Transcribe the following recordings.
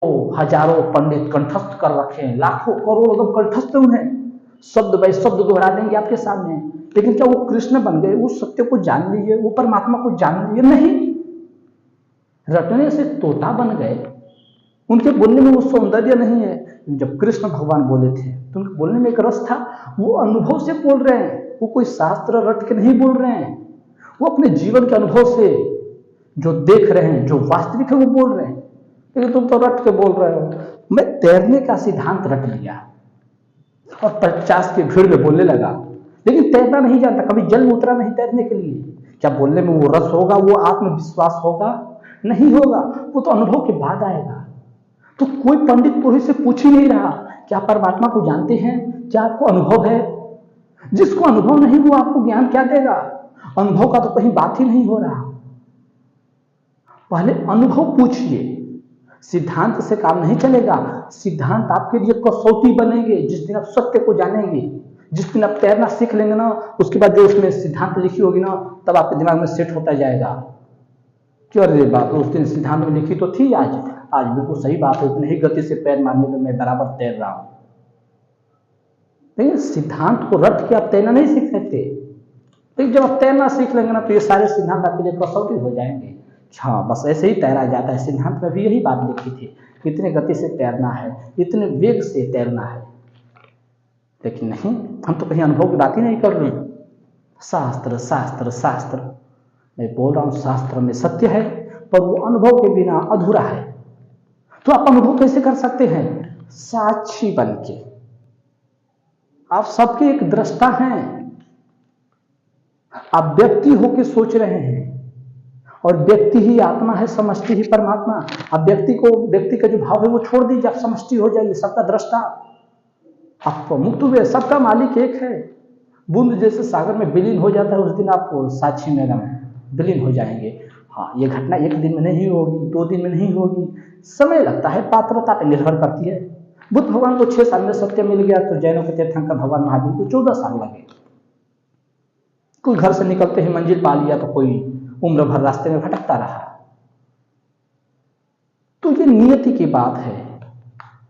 हजारों पंडित कंठस्थ कर रखे हैं, लाखों करोड़ों एकदम कंठस्थ हैं, शब्द बाई शब्द दोहरा देंगे आपके सामने। लेकिन क्या वो कृष्ण बन गए? उस सत्य को जान लीजिए, वो परमात्मा को जान लीजिए? नहीं, रटने से तोता बन गए। उनके बोलने में वो सौंदर्य नहीं है। जब कृष्ण भगवान बोले थे तो उनके बोलने में एक रस था। वो अनुभव से बोल रहे हैं, वो कोई शास्त्र रट के नहीं बोल रहे हैं, वो अपने जीवन के अनुभव से जो देख रहे हैं, जो वास्तविक है वो बोल रहे हैं। लेकिन तुम तो रट के बोल रहे हो। मैं तैरने का सिद्धांत रट लिया और 50 की भीड़ में बोलने लगा, लेकिन तैरना नहीं जानता, कभी जल में उतरा नहीं तैरने के लिए। क्या बोलने में वो रस होगा, वो आत्मविश्वास होगा? नहीं होगा, वो तो अनुभव के बाद आएगा। तो कोई पंडित पुरोहित से पूछ ही नहीं रहा क्या परमात्मा को जानते हैं, क्या आपको अनुभव है? जिसको अनुभव नहीं वो आपको ज्ञान क्या देगा? अनुभव का तो कहीं बात ही नहीं हो रहा। पहले अनुभव पूछिए, सिद्धांत से काम नहीं चलेगा। सिद्धांत आपके लिए कसौटी बनेंगे। जिस दिन आप सत्य को जानेंगे, जिस दिन आप तैरना सीख लेंगे ना, उसके बाद जो उसमें सिद्धांत लिखी होगी ना, तब आपके दिमाग में सेट होता जाएगा क्यों अरे बात उस दिन सिद्धांत में लिखी तो थी, आज बिल्कुल सही बात है, उतनी ही गति से पैर मारने में मैं बराबर तैर रहा हूं। लेकिन सिद्धांत को रट के आप तैरना नहीं सीख सकते। लेकिन जब आप तैरना सीख लेंगे ना, तो ये सारे सिद्धांत आपके लिए कसौटी हो जाएंगे। हाँ, बस ऐसे ही तैरा जाता है। सिद्धांत में भी यही बात लिखी थी, इतने गति से तैरना है, इतने वेग से तैरना है। लेकिन नहीं, हम तो कहीं अनुभव की बात ही नहीं कर रहे। शास्त्र शास्त्र शास्त्र, मैं बोल रहा हूं शास्त्र में सत्य है, पर वो अनुभव के बिना अधूरा है। तो आप अनुभव कैसे कर सकते हैं? साक्षी बन के। आप सबके एक दृष्टा हैं, आप व्यक्ति होके सोच रहे हैं, और व्यक्ति ही आत्मा है, समष्टि ही परमात्मा। अब व्यक्ति का जो भाव है वो छोड़ दीजिए, आप समष्टि हो जाइए, सबका दृष्टा। आप मुक्त हुए, सबका मालिक एक है। बूंद जैसे सागर में विलीन हो जाता है, उस दिन आप साक्षी में विलीन हो जाएंगे। हाँ, ये घटना एक दिन में नहीं होगी, 2 दिन में नहीं होगी, समय लगता है, पात्रता पर निर्भर करती है। बुद्ध भगवान को 6 साल में सत्य मिल गया, तो जैनों के तीर्थंकर भगवान महावीर को 14 साल लगे। कोई घर से निकलते ही मंजिल पा लिया, तो कोई उम्र भर रास्ते में भटकता रहा। तो ये नियति की बात है,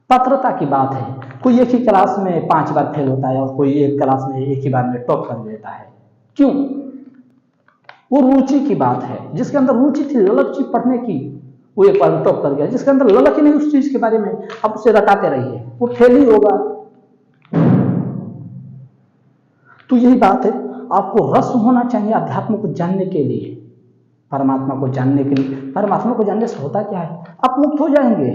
पात्रता की बात है। कोई एक ही क्लास में 5 बार फेल होता है, और कोई एक क्लास में एक ही बार में टॉप कर देता है। क्यों? वो रुचि की बात है। जिसके अंदर रुचि थी, ललक चीज पढ़ने की, वो एक बार में टॉप कर गया। जिसके अंदर ललक ही नहीं उस चीज के बारे में, आप उसे रटाते रहिए, वो फेल ही होगा। तो यही बात है, आपको रस होना चाहिए अध्यात्म को जानने के लिए, परमात्मा को जानने के लिए। परमात्मा को जानने से होता क्या है? आप मुक्त हो जाएंगे।